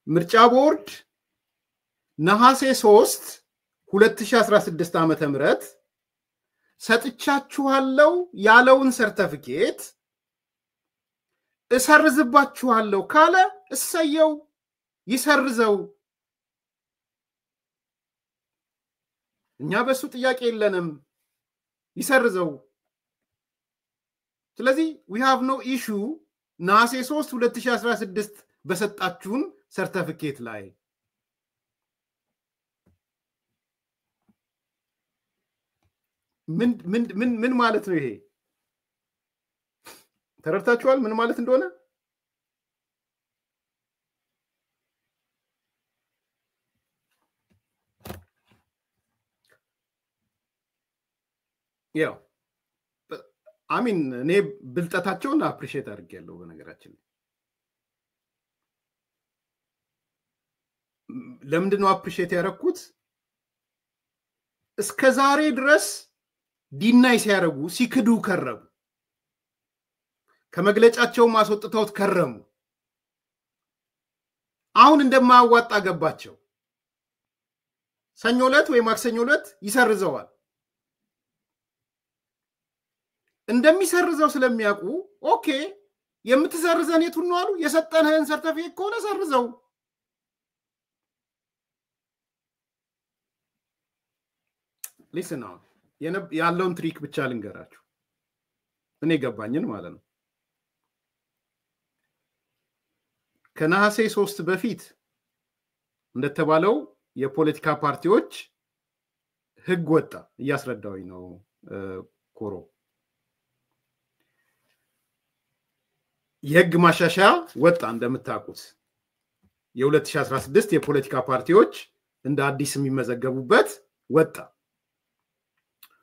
ምርጫ ቦርድ ነሐሴ 3 2016 ዓመተ ምህረት ሰጥቻችኋለሁ ያለውን ሰርተፊኬት እሰርዝባችኋለሁ ካለ እሰየው ይሰርዘው እኛ በሱ ጥያቄ የለንም ይሰርዘው ስለዚህ we have no issue ነሐሴ 3 2016 በሰጣችሁን ሰርተፊኬት ላይ ምን ማለት ነው ይሄ ተረድታችኋል ምን ማለት እንደሆነ ያው አሚን እኔ ብልጠታቸውን አፕሪሺየት አድርጌያለሁ በነገራችን ለምንድነው አፕሪሺየት ያደረኩት እስከ ዛሬ ድረስ ዲናይ ሲያረጉ ሲክዱ ከረሙ ከመግለጫቸው ማስወጥተውት ከረሙ አሁን እንደማያዋጣ ገባቸው ሰኞ ዕለት ወይ ማክሰኞ ዕለት ይሰርዘዋል እንደሚሰርዘው ስለሚያውቁ ኦኬ የምትሰርዘን የቱን ነው አሉ የሰጠንህን ሰርተፊኬት ከሆነ ሰርዘው ሊስን ናው ያለውን ትሪክ ብቻ ልንገራችሁ እኔ ገባኝን ማለት ነው ከነሐሴ 3 በፊት እንደተባለው የፖለቲካ ፓርቲዎች ህግ ወጣ ያስረዳውኝ ነው ኮሮ የህግ ማሻሻያ ወጣ እንደምታውቁት የ2016 የፖለቲካ ፓርቲዎች እንደ አዲስ የሚመዘገቡበት ወጣ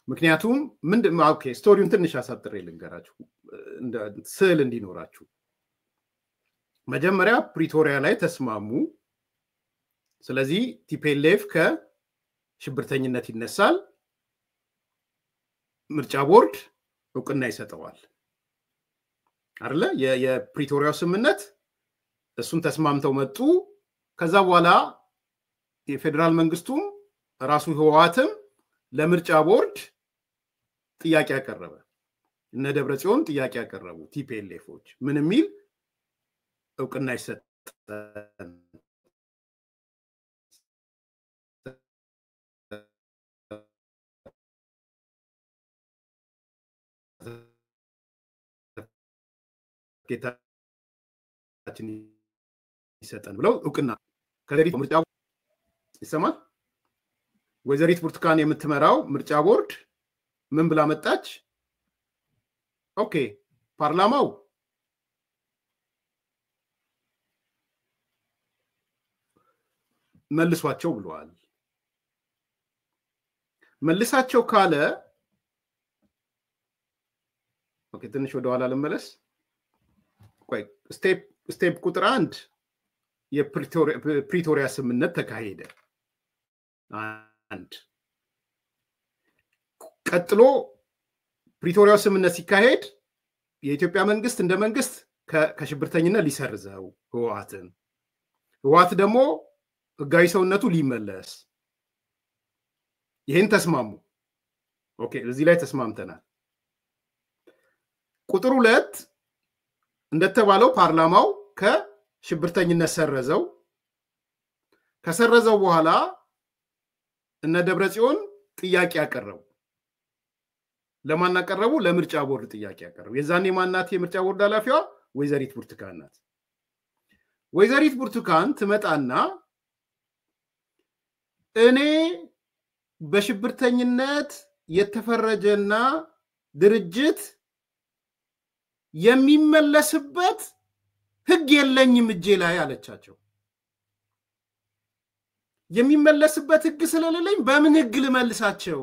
ምክንያቱም ኦኬ ስቶሪውን ትንሽ አሳጥሬ ልንገራችሁ እንደ ስዕል እንዲኖራችሁ መጀመሪያ ፕሪቶሪያ ላይ ተስማሙ ስለዚህ ቲፒኤልኤፍ ከሽብርተኝነት ይነሳል ምርጫ ቦርድ እውቅና ይሰጠዋል አይደለ የፕሪቶሪያው ስምምነት እሱን ተስማምተው መጡ ከዛ በኋላ የፌደራል መንግስቱም ራሱ ህወሓትም ለምርጫ ቦርድ ጥያቄ ያቀረበ እነ ደብረጽዮን ጥያቄ ያቀረቡ ቲፒኤልኤፎች ምን የሚል እውቅና ይሰጣል ጌታችን ይሰጠን ብለው እውቅና ከለሪት ምርጫ ይሰማል ወይዘሪት ብርቱካን የምትመራው ምርጫ ቦርድ ምን ብላ መጣች ኦኬ ፓርላማው መልሷቸው ብለዋል መልሳቸው ካለ ኦኬ ትንሽ ወደ ኋላ ልመለስ ቆይ ስቴፕ ቁጥር 1 የፕሪቶሪያ ስምምነት ተካሄደ አንድ ቀጥሎ ፕሪቶሪያው ስምምነት ሲካሄድ የኢትዮጵያ መንግስት እንደ መንግስት ከሽብርተኝነት ሊሰርዘው ህወሓት ደግሞ ህጋዊ ሰውነቱ ሊመለስ ይሄን ተስማሙ ኦኬ እዚህ ላይ ተስማምተናል ቁጥር 2 እንደተባለው ፓርላማው ከሽብርተኝነት ሰረዘው ከሰረዘው በኋላ እነ ደብረጽዮን ጥያቄ ያቀረቡ ለማን አቀረቡ ለምርጫ ቦርድ ጥያቄ ያቀረቡ የዛኔ ማናት የምርጫ ቦርድ ኃላፊዋ ወይዘሪት ብርቱካን ናት ወይዘሪት ብርቱካን ትመጣና እኔ በሽብርተኝነት የተፈረጀና ድርጅት የሚመለስበት ህግ የለኝም እጄ ላይ አለቻቸው የሚመለስበት ህግ ስለሌለኝ በምን ህግ ልመልሳቸው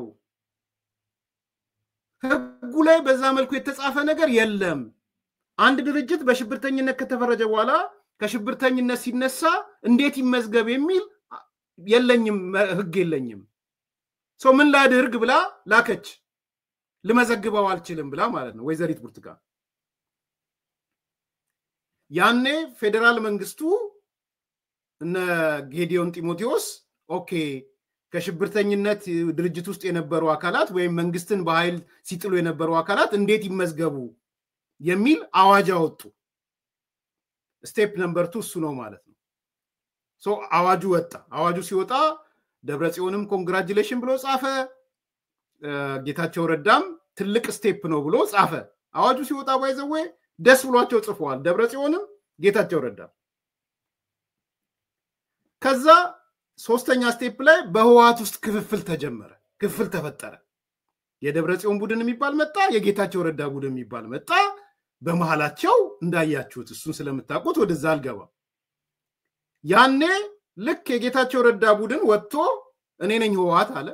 ህጉ ላይ በዛ መልኩ የተጻፈ ነገር የለም አንድ ድርጅት በሽብርተኝነት ከተፈረጀ በኋላ ከሽብርተኝነት ሲነሳ እንዴት ይመዝገብ የሚል የለኝም ህግ የለኝም ሰው ምን ላድርግ ብላ ላከች ልመዘግበው አልችልም ብላ ማለት ነው ወይዘሪት ብርቱካን ያኔ ፌደራል መንግስቱ እነ ጌዲዮን ጢሞቴዎስ ኦኬ ከሽብርተኝነት ድርጅት ውስጥ የነበሩ አካላት ወይም መንግስትን በኃይል ሲጥሉ የነበሩ አካላት እንዴት ይመዝገቡ የሚል አዋጅ አወጡ። ስቴፕ ነምበር 2 እሱ ነው ማለት ነው። ሶ አዋጁ ወጣ። አዋጁ ሲወጣ ደብረጽዮንም ኮንግራቹሌሽን ብሎ ጻፈ። ጌታቸው ረዳም ትልቅ ስቴፕ ነው ብሎ ጻፈ። አዋጁ ሲወጣ ባይዘው ደስ ብሏቸው ጽፈዋል ደብረጽዮንም ጌታቸው ረዳ። ከዛ ሶስተኛ ስቴፕ ላይ በህወሓት ውስጥ ክፍፍል ተጀመረ። ክፍፍል ተፈጠረ። የደብረጽዮን ቡድን የሚባል መጣ፣ የጌታቸው ረዳ ቡድን የሚባል መጣ። በመሃላቸው እንዳያችሁት እሱን ስለምታውቁት ወደዛ አልገባም። ያኔ ልክ የጌታቸው ረዳ ቡድን ወጥቶ እኔ ነኝ ህወሓት አለ።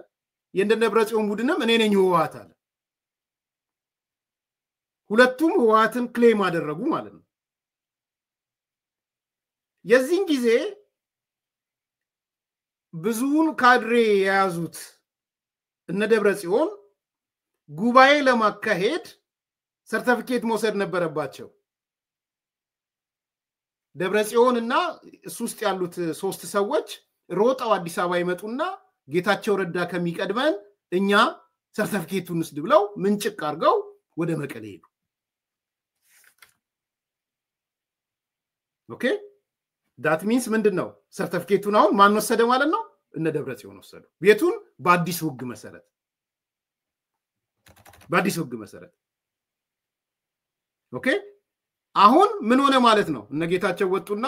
የደብረጽዮን ቡድንም እኔ ነኝ ህወሓት አለ። ሁለቱም ህወሓትን ክሌም አደረጉ ማለት ነው። የዚህን ጊዜ ብዙውን ካድሬ የያዙት እነ ደብረጽዮን ጉባኤ ለማካሄድ ሰርቲፊኬት መውሰድ ነበረባቸው። ደብረጽዮን እና እሱ ውስጥ ያሉት 3 ሰዎች ሮጣው አዲስ አበባ ይመጡና ጌታቸው ረዳ ከሚቀድመን እኛ ሰርቲፊኬቱን ውስጥ ብለው ምንጭቅ አድርገው ወደ መቀሌ ሄዱ። ኦኬ ዳት ሚንስ ምንድነው? ሰርቲፊኬቱን አሁን ማን ወሰደ ማለት ነው? እነ ደብረጽዮን ወሰዱ። ቤቱን በአዲስ ህግ መሰረት ኦኬ አሁን ምን ሆነ ማለት ነው? እነ ጌታቸው ወጡና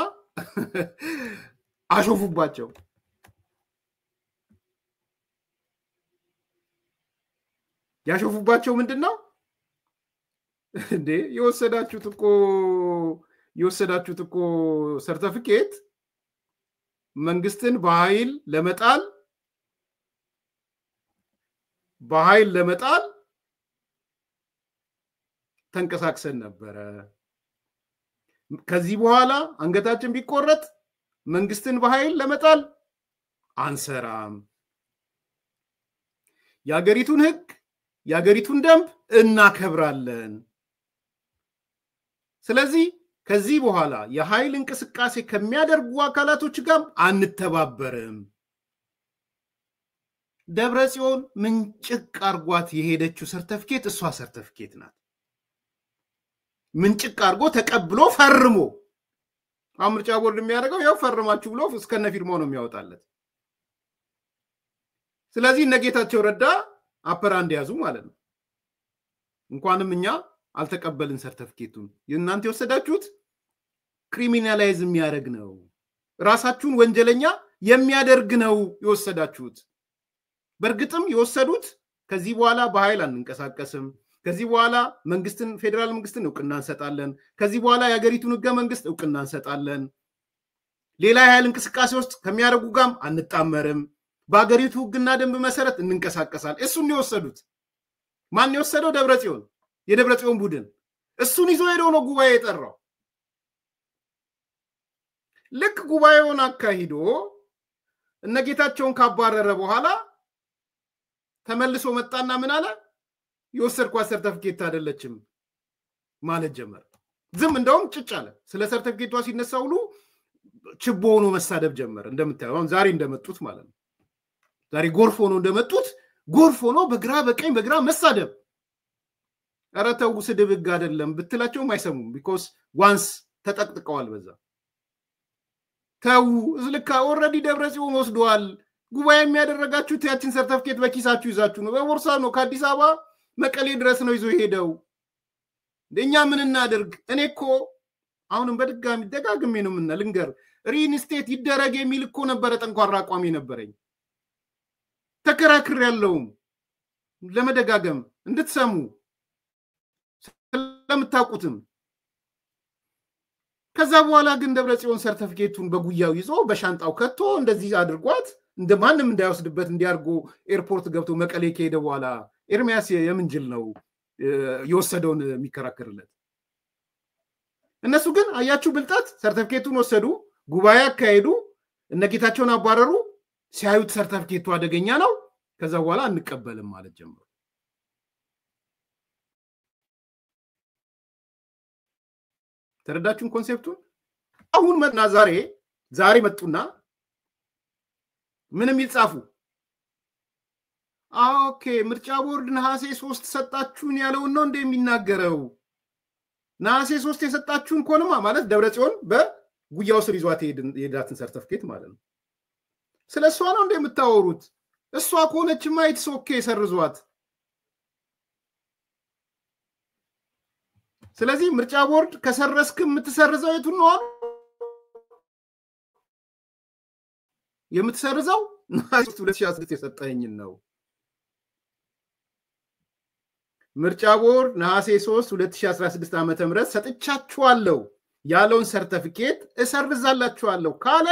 አሾፉባቸው። ያሾፉባቸው ምንድነው እንዴ? የወሰዳችሁት እኮ ሰርቲፊኬት መንግስትን በኃይል ለመጣል ተንቀሳቅሰን ነበረ። ከዚህ በኋላ አንገታችን ቢቆረጥ መንግስትን በኃይል ለመጣል አንሰራም። የሀገሪቱን ህግ የሀገሪቱን ደንብ እናከብራለን። ስለዚህ ከዚህ በኋላ የኃይል እንቅስቃሴ ከሚያደርጉ አካላቶች ጋር አንተባበርም። ደብረጽዮን ምንጭቅ አርጓት የሄደችው ሰርቲፊኬት እሷ ሰርቲፊኬት ናት። ምንጭቅ አርጎ ተቀብሎ ፈርሞ አምርጫ ቦርድ የሚያደርገው ያው ፈርማችሁ ብሎ እስከነ ፊርማው ነው የሚያወጣለት። ስለዚህ እነ ጌታቸው ረዳ አፐራንድ ያዙ ማለት ነው። እንኳንም እኛ አልተቀበልን ሰርቲፊኬቱን እናንተ የወሰዳችሁት ክሪሚናላይዝ የሚያደርግ ነው፣ ራሳችሁን ወንጀለኛ የሚያደርግ ነው የወሰዳችሁት። በርግጥም የወሰዱት ከዚህ በኋላ በኃይል አንንቀሳቀስም፣ ከዚህ በኋላ መንግስትን ፌደራል መንግስትን እውቅና እንሰጣለን፣ ከዚህ በኋላ የሀገሪቱን ህገ መንግስት እውቅና እንሰጣለን፣ ሌላ የኃይል እንቅስቃሴ ውስጥ ከሚያደርጉ ጋም አንጣመርም፣ በሀገሪቱ ህግና ደንብ መሰረት እንንቀሳቀሳል። እሱን የወሰዱት ማን የወሰደው? ደብረጽዮን፣ የደብረጽዮን ቡድን። እሱን ይዞ ሄዶ ነው ጉባኤ የጠራው። ልክ ጉባኤውን አካሂዶ እነ ጌታቸውን ካባረረ በኋላ ተመልሶ መጣና ምን አለ? የወሰድኳት ሰርቲፊኬት አይደለችም ማለት ጀመረ። ዝም እንደውም ጭጭ አለ። ስለ ሰርቲፊኬቷ ሲነሳ ሁሉ ችቦ ሆኖ መሳደብ ጀመረ። እንደምታየው አሁን ዛሬ እንደመጡት ማለት ነው። ዛሬ ጎርፍ ሆኖ እንደመጡት ጎርፍ ሆኖ በግራ በቀኝ በግራ መሳደብ። ኧረ ተው ስድብ ህግ አይደለም ብትላቸውም አይሰሙም። ቢኮዝ ዋንስ ተጠቅጥቀዋል በዛ። ተው ዝልካ ኦልሬዲ ደብረጽዮን ወስዷል። ጉባኤ የሚያደረጋችሁት ያችን ሰርቲፊኬት በኪሳችሁ ይዛችሁ ነው። በቦርሳ ነው ከአዲስ አበባ መቀሌ ድረስ ነው ይዞ ሄደው። እኛ ምን እናደርግ? እኔ እኮ አሁንም በድጋሚ ደጋግሜ ነው ምና ልንገር፣ ሪኢንስቴት ይደረግ የሚል እኮ ነበረ ጠንኳራ አቋም ነበረኝ። ተከራክር ያለውም ለመደጋገም እንድትሰሙ ስለምታውቁትም። ከዛ በኋላ ግን ደብረጽዮን ሰርቲፊኬቱን በጉያው ይዞ በሻንጣው ከቶ እንደዚህ አድርጓት እንደማንም እንዳይወስድበት እንዲያርጎ ኤርፖርት ገብቶ መቀሌ ከሄደ በኋላ ኤርሚያስ የምንጅል ነው የወሰደውን የሚከራከርለት። እነሱ ግን አያችሁ ብልጣት፣ ሰርቲፊኬቱን ወሰዱ፣ ጉባኤ አካሄዱ፣ እነ ጌታቸውን አባረሩ። ሲያዩት ሰርቲፊኬቱ አደገኛ ነው። ከዛ በኋላ አንቀበልም ማለት ጀመሩ። ተረዳችሁን ኮንሴፕቱን? አሁን መጥና ዛሬ ዛሬ መጡና ምንም ይጻፉ ኦኬ ምርጫ ቦርድ ነሐሴ 3 ሰጣችሁን ያለውን ነው እንደሚናገረው ነሐሴ 3 የሰጣችሁን ኮልማ ማለት ደብረጽዮን በጉያው ስር ይዟት የሄዳትን ሰርተፍኬት ማለት ነው ስለሷ ነው እንደምታወሩት እሷ ኮነችማ ኢትስ ኦኬ ሰርዟት ስለዚህ ምርጫ ቦርድ ከሰረስክ የምትሰርዘው የቱን ነው የምትሰርዘው ነሐሴ 2016 የሰጠኸኝ ነው ምርጫ ቦርድ ነሐሴ 3 2016 ዓመተ ምህረት ሰጥቻችኋለሁ ያለውን ሰርተፊኬት እሰርዛላችኋለሁ ካለ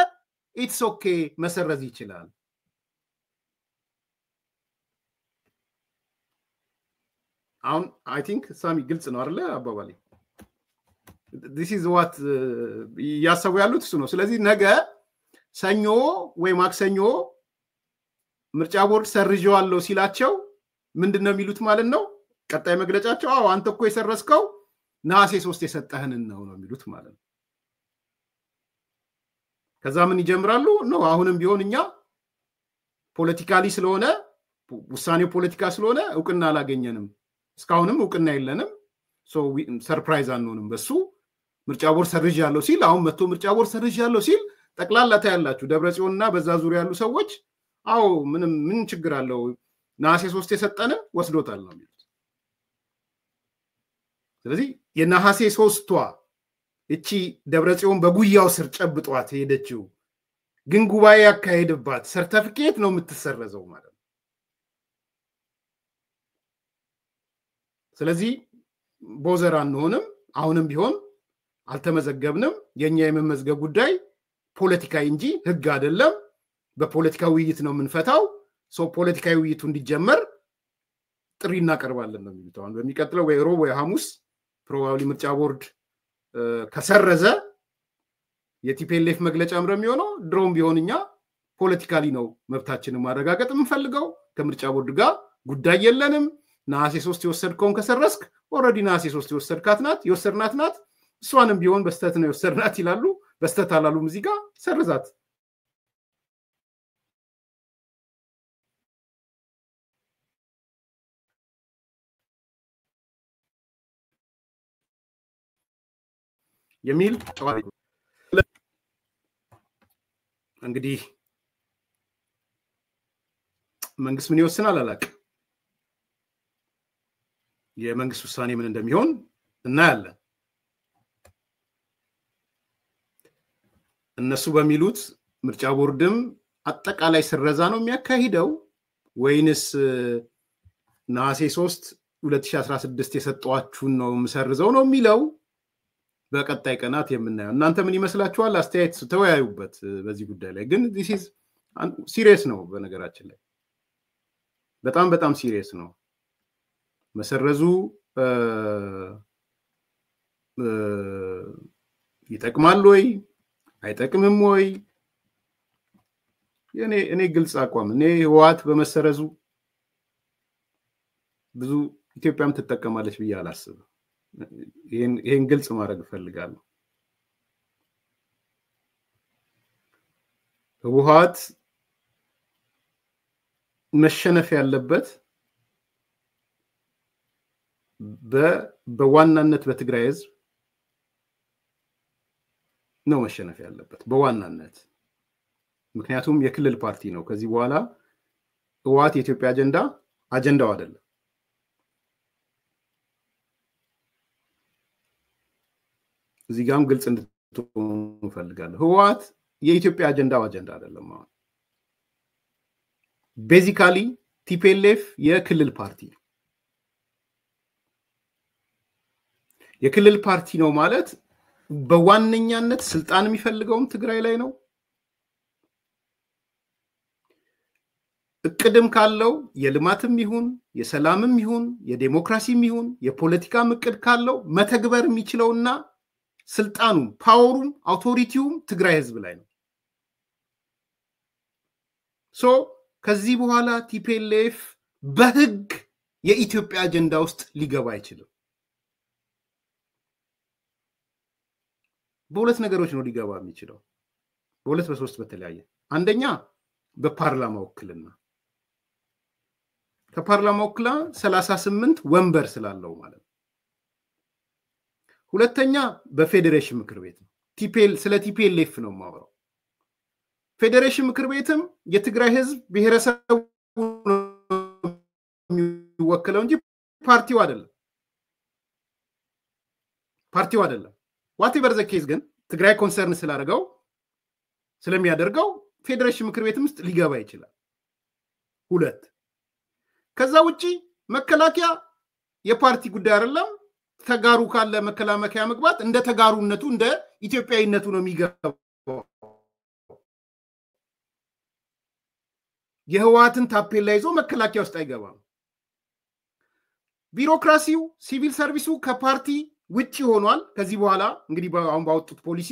ኢትስ ኦኬ መሰረዝ ይችላል አሁን አይ ቲንክ ሳሚ ግልጽ ነው አይደለ አባባሌ this is what ያሰቡ ያሉት እሱ ነው ስለዚህ ነገ ሰኞ ወይ ማክሰኞ ምርጫ ቦርድ ሰርዤዋለሁ ሲላቸው ምንድነው የሚሉት ማለት ነው ቀጣይ መግለጫቸው አዎ አንተ እኮ የሰረስከው ነሐሴ 3 የሰጠህንን ነው የሚሉት ማለት ነው ከዛ ምን ይጀምራሉ ነው አሁንም ቢሆን እኛ ፖለቲካሊ ስለሆነ ውሳኔው ፖለቲካ ስለሆነ እውቅና አላገኘንም እስካሁንም እውቅና የለንም ሶ ሰርፕራይዝ አንሆንም በሱ ምርጫ ቦርድ ሰርዣለሁ ሲል አሁን መጥቶ ምርጫ ቦርድ ሰርዣለሁ ሲል ጠቅላላ ታያላችሁ ደብረጽዮንና በዛ ዙሪያ ያሉ ሰዎች አዎ ምን ችግር አለው ነሐሴ 3 የሰጠነ ወስዶታል ነው የሚሉት ስለዚህ የነሐሴ 3ቷ እቺ ደብረጽዮን በጉያው ስር ጨብጧት ሄደችው ግን ጉባኤ ያካሄደባት ሰርተፊኬት ነው የምትሰረዘው ማለት ነው ስለዚህ ቦዘር አንሆንም አሁንም ቢሆን አልተመዘገብንም የኛ የመመዝገብ ጉዳይ ፖለቲካዊ እንጂ ህግ አይደለም በፖለቲካዊ ውይይት ነው የምንፈታው ሶ ፖለቲካዊ ውይይቱ እንዲጀመር ጥሪ እናቀርባለን ነው የሚሉት አሁን በሚቀጥለው ወይ ሮብ ወይ ሐሙስ ፕሮባብሊ ምርጫ ቦርድ ከሰረዘ የቲፒኤልኤፍ መግለጫ እንደሚሆነው ድሮም ቢሆንኛ ፖለቲካሊ ነው መብታችንን ማረጋገጥ የምንፈልገው ከምርጫ ቦርድ ጋር ጉዳይ የለንም ነሐሴ 3 የወሰድከውን ከሰረስክ ኦሬዲ ነሐሴ 3 የወሰድናት ናት እሷንም ቢሆን በስተት ነው የወሰድናት ይላሉ በስተት አላሉም እዚህ ጋር ሰርዛት የሚል ጨዋታ እንግዲህ መንግስት ምን ይወስናል አላውቅም የመንግስት ውሳኔ ምን እንደሚሆን እናያለን እነሱ በሚሉት ምርጫ ቦርድም አጠቃላይ ስረዛ ነው የሚያካሂደው ወይንስ ነሐሴ 3 2016 የሰጧችሁን ነው ምሰርዘው ነው የሚለው በቀጣይ ቀናት የምናየው እናንተ ምን ይመስላችኋል አስተያየት ተወያዩበት በዚህ ጉዳይ ላይ ግን this is serious ነው በነገራችን ላይ በጣም ሲሪየስ ነው መሰረዙ ይጠቅማል ወይ አይጠቅምም ወይ እኔ ግልጽ አቋም እኔ ህዋት በመሰረዙ ብዙ ኢትዮጵያም ትጠቀማለች ብዬ አላስብም ይሄን ግልጽ ማድረግ ፈልጋለሁ ህዋት መሸነፍ ያለበት በዋናነት በትግራይ ህዝብ ነው መሸነፍ ያለበት በዋናነት ምክንያቱም የክልል ፓርቲ ነው ከዚህ በኋላ ህዋት የኢትዮጵያ አጀንዳው አይደለም እዚህ ጋርም ግልጽ እንድትሆኑ ፈልጋለሁ ህዋት የኢትዮጵያ አጀንዳ አይደለም ማለት ቤዚካሊ ቲፒኤልኤፍ የክልል ፓርቲ ነው የክልል ፓርቲ ነው ማለት በዋነኛነት ስልጣን የሚፈልገውም ትግራይ ላይ ነው እቅድም ካለው የልማትም ይሁን የሰላምም ይሁን የዲሞክራሲም ይሁን የፖለቲካም እቅድ ካለው መተግበር የሚችለውና ስልጣኑም ፓወሩም አውቶሪቲውም ትግራይ ህዝብ ላይ ነው ሶ ከዚህ በኋላ ቲፒኤልኤፍ በህግ የኢትዮጵያ አጀንዳ ውስጥ ሊገባ አይችልም በሁለት ነገሮች ነው ሊገባ የሚችለው በሁለት በሶስት በተለያየ አንደኛ በፓርላማ ወክልና ከፓርላማ ወክላ 38 ወንበር ስላለው ማለት ሁለተኛ በፌዴሬሽን ምክር ቤት ነው ስለ ቲፒኤልኤፍ ነው ማወራው ፌዴሬሽን ምክር ቤትም የትግራይ ህዝብ ብሔረሰብ የሚወክለው እንጂ ፓርቲው አይደለም ዋትኤቨር ዘ ኬዝ ግን ትግራይ ኮንሰርን ስላደረገው ስለሚያደርገው ፌዴሬሽን ምክር ቤትም ውስጥ ሊገባ ይችላል ሁለት ከዛ ውጪ መከላከያ የፓርቲ ጉዳይ አይደለም ተጋሩ ካለ መከላከያ መግባት እንደ ተጋሩነቱ እንደ ኢትዮጵያዊነቱ ነው የሚገባው የህዋትን ታፔላ ይዞ መከላከያ ውስጥ አይገባም ቢሮክራሲው ሲቪል ሰርቪሱ ከፓርቲ ውጪ ሆኗል ከዚህ በኋላ እንግዲህ አሁን ባወጡት ፖሊሲ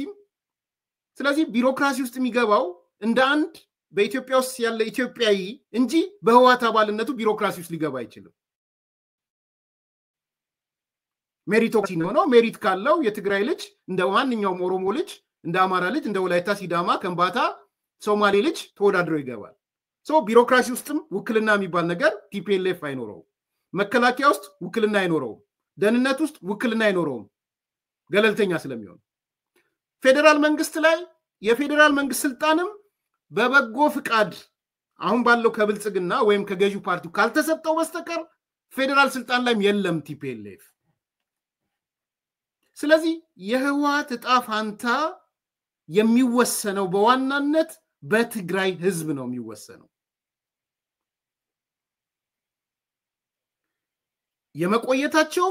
ስለዚህ ቢሮክራሲ ውስጥ የሚገባው እንደ አንድ በኢትዮጵያ ውስጥ ያለ ኢትዮጵያዊ እንጂ በህዋት አባልነቱ ቢሮክራሲ ውስጥ ሊገባ አይችልም ሜሪቶክሲ ነው ሜሪት ካለው የትግራይ ልጅ እንደ ማንኛውም ኦሮሞ ልጅ እንደ አማራ ልጅ እንደ ወላይታ ሲዳማ ከምባታ ሶማሌ ልጅ ተወዳድሮ ይገባል ቢሮክራሲ ውስጥም ውክልና የሚባል ነገር ቲፒኤልኤፍ አይኖረው መከላከያ ውስጥ ውክልና አይኖረው ደህንነት ውስጥ ውክልና አይኖረው ገለልተኛ ስለሚሆን ፌደራል መንግስት ላይ የፌደራል መንግስት ስልጣንም በበጎ ፍቃድ አሁን ባለው ከብልጽግና ወይም ከገዢው ፓርቲው ካልተሰጠው በስተቀር ፌደራል ስልጣን ላይም የለም ቲፒኤልኤፍ ስለዚህ የህወሓት ዕጣ ፋንታ የሚወሰነው በዋናነት በትግራይ ህዝብ ነው የሚወሰነው የመቆየታቸው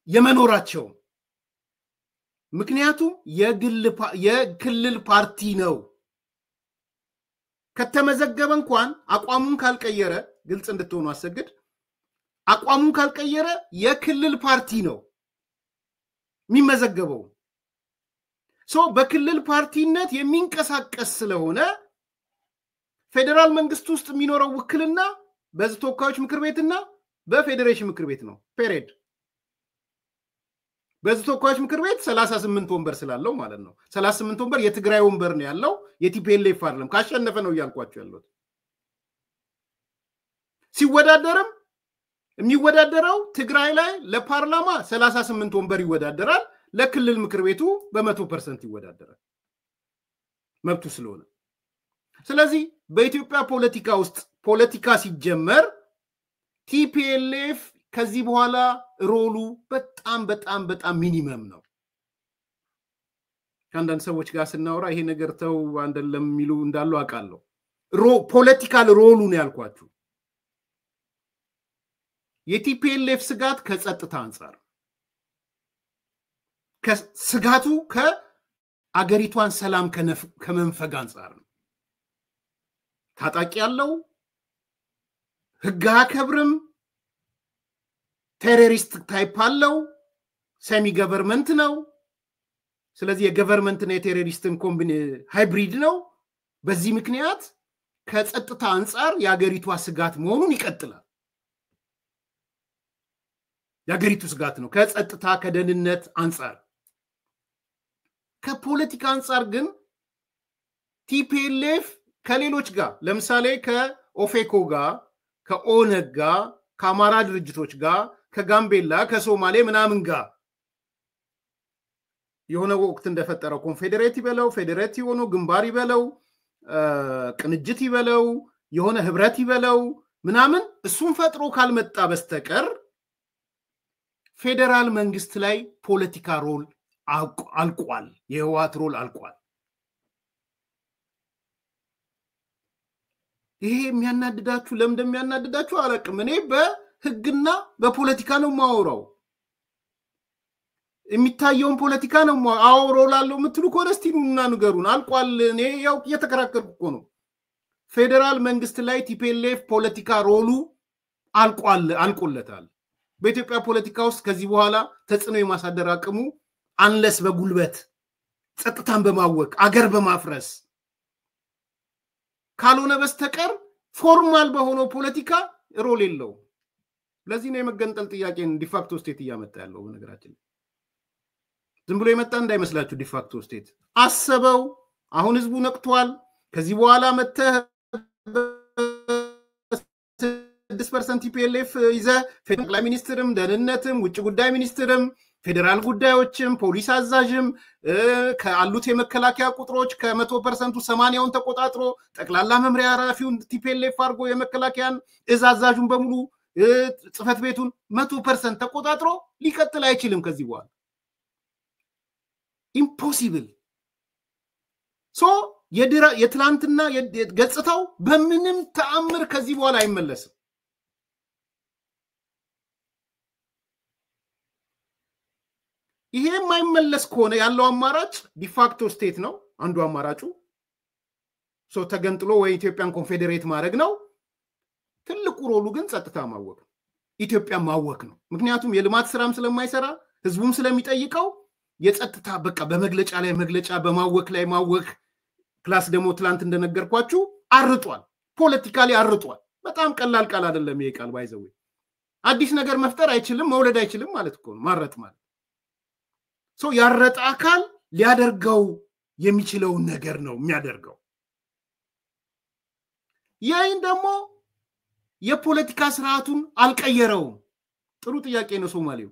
የመኖራቸው ምክንያቱም የክልል ፓርቲ ነው ከተመዘገበ እንኳን አቋሙን ካልቀየረ ግልጽ እንድትሆኑ አሰግድ አቋሙን ካልቀየረ የክልል ፓርቲ ነው የሚመዘገበው በክልል ፓርቲነት የሚንቀሳቀስ ስለሆነ ፌደራል መንግስት ውስጥ የሚኖረው ውክልና በህዝብ ተወካዮች ምክር ቤትና በፌዴሬሽን ምክር ቤት ነው ፔሬድ በህዝብ ተወካዮች ምክር ቤት 38 ወንበር ስላለው ማለት ነው 38 ወንበር የትግራይ ወንበር ነው ያለው የቲፒኤልኤፍ አይደለም ካሸነፈ ነው ያልኳችሁ ያለው ሲወዳደርም የሚወዳደረው ትግራይ ላይ ለፓርላማ 38 ወንበር ይወዳደራል ለክልል ምክር ቤቱ በ100% ይወዳደራል መብቱ ስለሆነ ስለዚህ በኢትዮጵያ ፖለቲካ ውስጥ ፖለቲካ ሲጀመር ቲፒኤልኤፍ ከዚህ በኋላ ሮሉ በጣም ሚኒመም ነው ከአንዳንድ ሰዎች ጋር ስናወራ ይሄ ነገር ተው አንደለም የሚሉ እንዳሉ አውቃለሁ ፖለቲካል ሮሉ ነው ያልኳችሁ የቲፒኤልኤፍ ስጋት ከጸጥታ አንፃር ከስጋቱ ከአገሪቷን ሰላም ከመንፈግ አንፃር ነው ታጣቂ ያለው ህግ አከብርም ቴሮሪስት ታይፕ አለው ሰሚ ገቨርንመንት ነው ስለዚህ የገቨርንመንት እና የቴሮሪስትን ኮምቢን ሃይብሪድ ነው በዚህ ምክንያት ከጸጥታ አንፃር የአገሪቷ ስጋት መሆኑን ይቀጥላል የአገሪቱ ስጋት ነው ከጸጥታ ከደህንነት አንፃር ከፖለቲካ አንፃር ግን ቲፒኤልኤፍ ከሌሎች ጋር ለምሳሌ ከኦፌኮ ጋር ከኦነግ ጋር ከአማራ ድርጅቶች ጋር ከጋምቤላ ከሶማሌ ምናምን ጋር የሆነ ወቅት እንደፈጠረው ኮንፌዴሬት ይበለው ፌዴሬት ሆኖ ግንባር ይበለው ቅንጅት ይበለው የሆነ ህብረት ይበለው ምናምን እሱን ፈጥሮ ካልመጣ በስተቀር ፌደራል መንግስት ላይ ፖለቲካ ሮል አልቋል የህወሓት ሮል አልቋል ይሄ የሚያናድዳችሁ ለምን እንደሚያናድዳችሁ አላቅም እኔ በህግና በፖለቲካ ነው ማወራው የሚታየውን ፖለቲካ ነው አወራው ምትሉ ኮረስቲኑና ንገሩን አልቋል እኔ ያው እየተከራከርኩ እኮ ነው ፌደራል መንግስት ላይ ቲፒኤልኤፍ ፖለቲካ ሮሉ አልቆለታል በኢትዮጵያ ፖለቲካ ውስጥ ከዚህ በኋላ ተጽዕኖ የማሳደር አቅሙ አንለስ በጉልበት ጸጥታን በማወቅ አገር በማፍረስ ካልሆነ በስተቀር ፎርማል በሆነው ፖለቲካ ሮል የለው ለዚህ ነው የመገንጠል ጥያቄን ዲፋክቶ ስቴት ያመጣ ያለው በነገራችን ዝም ብሎ የመጣ እንዳይመስላችሁ ዲፋክቶ ስቴት አሰበው አሁን ህዝቡ ነቅቷል ከዚህ በኋላ መተ 6% ቲፒኤልኤፍ ይዘ ጠቅላይ ሚኒስትርም ደህንነትም ውጭ ጉዳይ ሚኒስትርም ፌደራል ጉዳዮችም ፖሊስ አዛዥም ከአሉት የመከላከያ ቁጥሮች ከ100% 80ውን ተቆጣጥሮ ጠቅላላ መምሪያ ኃላፊውን ቲፒኤልኤፍ አርጎ የመከላከያን አዛዡን በሙሉ ጽፈት ቤቱን 100% ተቆጣጥሮ ሊቀጥል አይችልም ከዚህ በኋላ ኢምፖሲብል ሶ የትላንትና ገጽታው በምንም ተአምር ከዚህ በኋላ አይመለስም ይሄ የማይመለስ ከሆነ ያለው አማራጭ ዲፋክቶ ስቴት ነው አንዱ አማራጩ ሶ ተገንጥሎ ወይ ኢትዮጵያን ኮንፌደሬት ማድረግ ነው ትልቁ ሮሉ ግን ጸጥታ ማወቅ ኢትዮጵያ ማወቅ ነው ምክንያቱም የልማት ስራም ስለማይሰራ ህዝቡም ስለሚጠይቀው የጸጥታ በቃ በመግለጫ ላይ መግለጫ በማወቅ ላይ ማወቅ ፕላስ ደግሞ ትላንት እንደነገርኳችሁ አርጧል ፖለቲካሊ አርጧል በጣም ቀላል ቃል አይደለም ይሄ ቃል ባይዘው አዲስ ነገር መፍጠር አይችልም መውለድ አይችልም ማለት እኮ ነው ማረጥ ማለት ሶ ያረጣ አካል ሊያደርገው የሚችለው ነገር ነው የሚያደርገው ያይን ደግሞ የፖለቲካ ስርዓቱን አልቀየረው ጥሩ ጥያቄ ነው ሶማሌው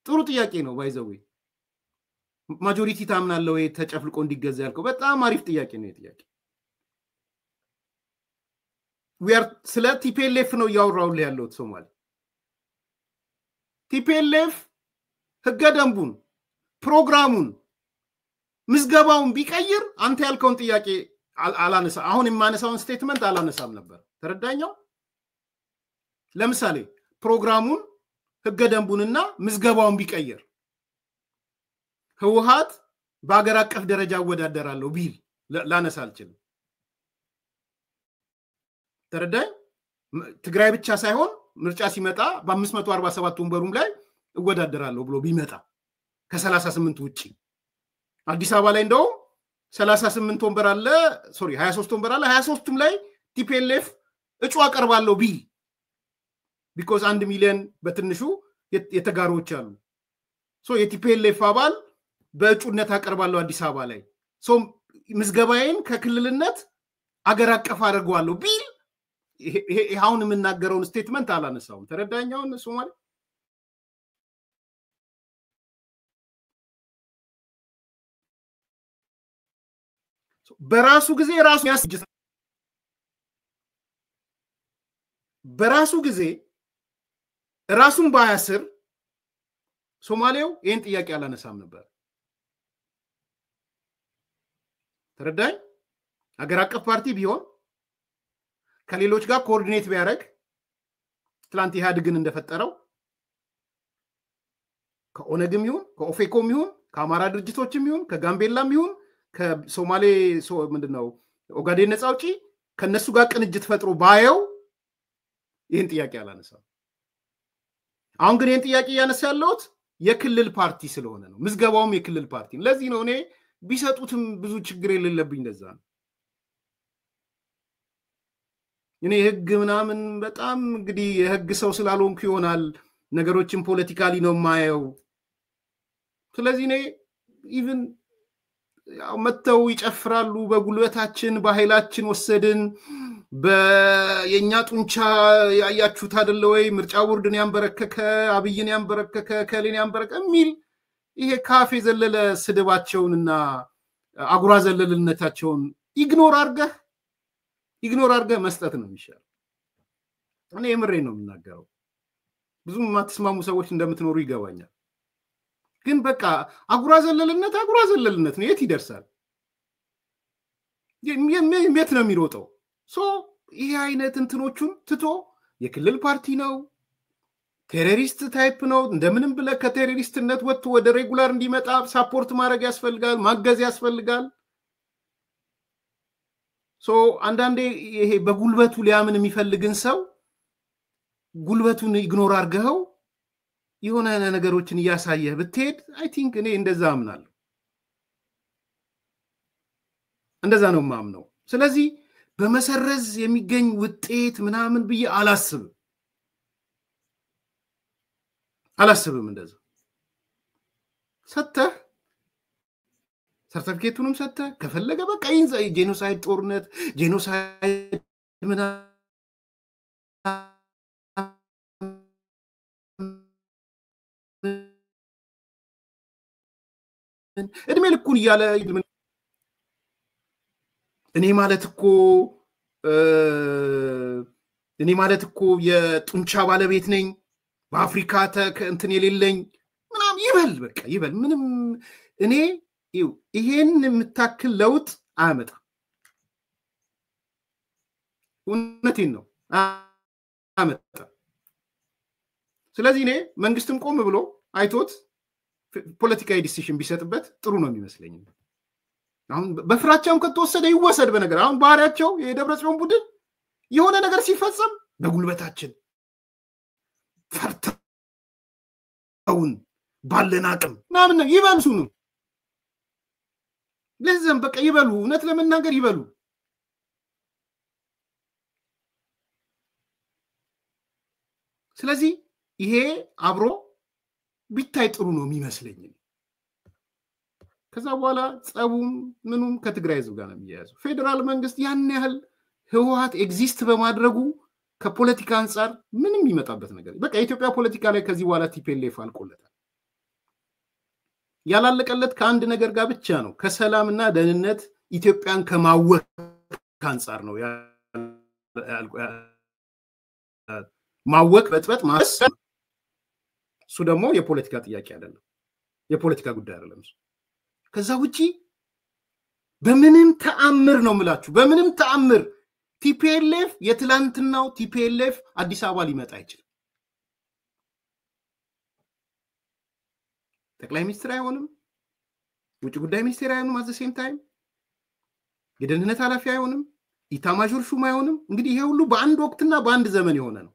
ጥሩ ጥያቄ ነው ባይዘው ማጆሪቲ ታምናለው ተጨፍልቆ እንዲገዛ ያልከው በጣም አሪፍ ጥያቄ ነው ጥያቄ we are ስለ ቲፒኤልኤፍ ነው ያወራው ያለው ሶማሌ ቲፒኤልኤፍ ህገ ደንቡን ፕሮግራሙን ምዝገባውን ቢቀይር አንተ ያልከውን ጥያቄ አላነሳ አሁን የማነሳውን ስቴትመንት አላነሳም ነበር ተረዳኛው ለምሳሌ ፕሮግራሙን ህገ ደንቡንና ምዝገባውን ቢቀይር ህወሓት በአገር አቀፍ ደረጃ ወዳደራለው ቢል ላነሳ አልችልም ተረዳኝ ትግራይ ብቻ ሳይሆን ምርጫ ሲመጣ በ547 ወንበሩም ላይ እወዳደራለሁ ብሎ ቢመጣ ከ38 ውጪ አዲስ አበባ ላይ እንደው 38 ወንበር አለ ሶሪ 23 ወንበር አለ 23ቱም ላይ ቲፒኤልኤፍ እጩ አቀርባለሁ ቢል because 1 ሚሊዮን በትንሹ የተጋሮች አሉ ሶ የቲፒኤልኤፍ አባል በእጩነት አቀርባለሁ አዲስ አበባ ላይ ሶ ምዝገባዬን ከክልልነት አገር አቀፍ አድርገዋለሁ ቢል ይሄውን የምናገረውን ስቴትመንት አላነሳውም ተረዳኛውን ሶማሌ በራሱ ጊዜ ራሱ ያስጅት በራሱ ጊዜ ራሱን ባያስር ሶማሌው ይሄን ጥያቄ አላነሳም ነበር ተረዳኝ አገር አቀፍ ፓርቲ ቢሆን ከሌሎች ጋር ኮኦርዲኔት ቢያደርግ ትላንት ኢህአዴግን እንደፈጠረው ከኦነግም ይሁን ከኦፌኮም ይሁን ከአማራ ድርጅቶችም ይሁን ከጋምቤላም ይሁን ከሶማሌ ምንድነው ኦጋዴን ነፃ አውጪ ከነሱ ጋር ቅንጅት ፈጥሮ ባየው ይሄን ጥያቄ አላነሳም አሁን ግን ይሄን ጥያቄ ያነሳ ያለውት የክልል ፓርቲ ስለሆነ ነው ምዝገባውም የክልል ፓርቲ ለዚህ ነው እኔ ቢሰጡትም ብዙ ችግር የሌለብኝ እንደዛ ነው እኔ ህግ ምናምን በጣም እንግዲህ የህግ ሰው ስላልሆንኩ ይሆናል ነገሮችን ፖለቲካሊ ነው ማየው ስለዚህ እኔ ኢቭን ያው መተው ይጨፍራሉ በጉልበታችን በኃይላችን ወሰድን በየኛ ጡንቻ ያያችሁት አይደለ ወይ ምርጫ ቦርድን ያንበረከከ አብይን ያንበረከከ ከሌን ያንበረከከ ሚል ይሄ ካፌ ዘለለ ስድባቸውንና አጉራ ዘለልነታቸውን ኢግኖር አርገህ መስጠት ነው የሚሻለው እኔ የምሬ ነው የምናገረው ብዙም ማትስማሙ ሰዎች እንደምትኖሩ ይገባኛል ግን በቃ አጉራ ዘለልነት ነው የት ይደርሳል የት ነው የሚሮጠው ሶ ይሄ አይነት እንትኖቹን ትቶ የክልል ፓርቲ ነው ቴሮሪስት ታይፕ ነው እንደምንም ብለ ከቴሮሪስትነት ወጥቶ ወደ ሬጉላር እንዲመጣ ሳፖርት ማድረግ ያስፈልጋል ማገዝ ያስፈልጋል ሶ አንዳንዴ ይሄ በጉልበቱ ሊያምን የሚፈልግን ሰው ጉልበቱን ኢግኖር አርገው የሆነ ነገሮችን ያሳየህ ብትሄድ አይ ቲንክ እኔ እንደዛ አምናለሁ እንደዛ ነው ማምነው ስለዚህ በመሰረዝ የሚገኝ ውጤት ምናምን ብዬ አላስብም እንደዛ ሰተህ ሰርተፊኬቱንም ሰጠ ከፈለገ በቃ ይንዛ ጄኖሳይድ ጦርነት ጄኖሳይድ ምና እድሜ ልኩን እያለ እኔ ማለት እኮ የጡንቻ ባለቤት ነኝ በአፍሪካ እንትን የሌለኝ ምናም ይበል በቃ ይበል ምንም እኔ ይሄን የምታክል ለውጥ አመጣ እውነቴን ነው አመጣ ስለዚህ እኔ መንግስትም ቆም ብሎ አይቶት ፖለቲካዊ ዲሲሽን ቢሰጥበት ጥሩ ነው የሚመስለኝ አሁን በፍራቻም ከተወሰደ ይወሰድ በነገር አሁን ባህሪያቸው የደብረጽዮን ቡድን የሆነ ነገር ሲፈጸም በጉልበታችን ፈርተውን ባለን አቅም ምናምን ይበልሱ ነው ለዛም በቃ ይበሉ እውነት ለመናገር ይበሉ ስለዚህ ይሄ አብሮ ቢታይ ጥሩ ነው የሚመስለኝ ከዛ በኋላ ጸቡም ምኑም ከትግራይ ህዝብ ጋር ነው የሚያያዘው ፌደራል መንግስት ያን ያህል ህወሓት ኤግዚስት በማድረጉ ከፖለቲካ አንፃር ምንም ይመጣበት ነገር በቃ የኢትዮጵያ ፖለቲካ ላይ ከዚህ በኋላ ቲፒኤልኤፍ አልቆለታል ያላለቀለት ከአንድ ነገር ጋር ብቻ ነው ከሰላምና ደህንነት ኢትዮጵያን ከማወክ አንፃር ነው ማወክ በጥበጥ ማስ እሱ ደግሞ የፖለቲካ ጥያቄ አይደለም የፖለቲካ ጉዳይ አይደለም ከዛ ውጪ በምንም ተአምር ነው ምላችሁ በምንም ተአምር ቲፒኤልኤፍ የትላንትናው ቲፒኤልኤፍ አዲስ አበባ ሊመጣ አይችልም ጠቅላይ ሚኒስትር አይሆንም ውጭ ጉዳይ ሚኒስቴር አይሆንም at the same time የደህንነት ኃላፊ አይሆንም ኢታማዦር ሹም አይሆንም እንግዲህ ይሄ ሁሉ በአንድ ወቅትና በአንድ ዘመን የሆነ ነው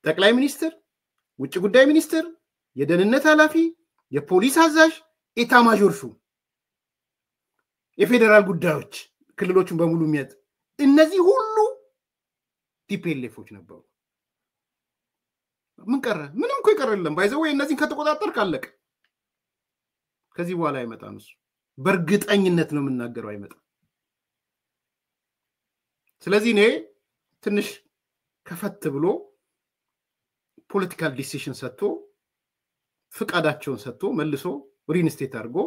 ጠቅላይ ሚኒስትር ውጭ ጉዳይ ሚኒስትር የደህንነት ኃላፊ የፖሊስ አዛዥ ኢታማዦር ሹም የፌደራል ጉዳዮች ክልሎችን በሙሉ የሚያዝ እነዚህ ሁሉ ቲፒኤልኤፎች ነበሩ ምን ቀረ ምንም እኮ ይቀርልም ባይዘው እነዚህን ከተቆጣጠር ካለቀ ከዚህ በኋላ አይመጣም እሱ በርግጠኝነት ነው የምናገረው አይመጣም ስለዚህ እኔ ትንሽ ከፈት ብሎ ፖለቲካል ዲሲሽን ሰጥቶ ፍቃዳቸውን ሰጥቶ መልሶ ሪኢንስቴት አድርጎ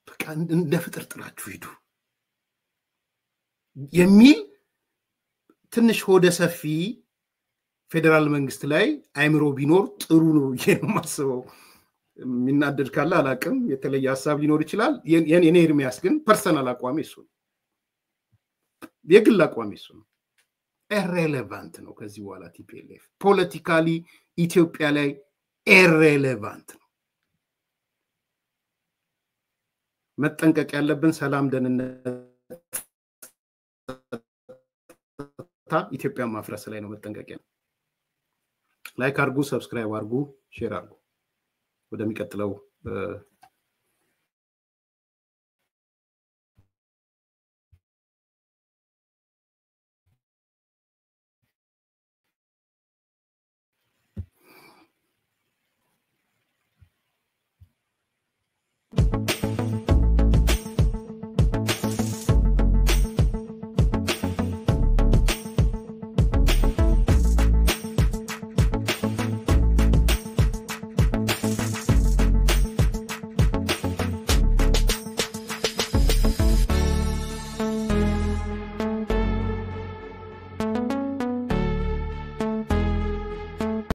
በቃ እንደ ፍጥር ጥላችሁ ሂዱ የሚል ትንሽ ሆደ ሰፊ ፌደራል መንግስት ላይ አይምሮ ቢኖር ጥሩ ነው የማስበው ሚናደድ ካለ አላቅም የተለየ ሐሳብ ሊኖር ይችላል የኔ ኤርሚያስ ግን ፐርሰናል አቋሜ እሱ ነው የግል አቋሜ እሱ ነው ኢሬሌቫንት ነው ከዚህ በኋላ ቲፒኤልኤፍ ፖለቲካሊ ኢትዮጵያ ላይ ኢሬሌቫንት ነው መጠንቀቅ ያለብን ሰላም ደህንነት ኢትዮጵያ ማፍረስ ላይ ነው መጠንቀቅ ያለው ላይክ አርጉ ሰብስክራይብ አርጉ ሼር አርጉ ወደሚቀጥለው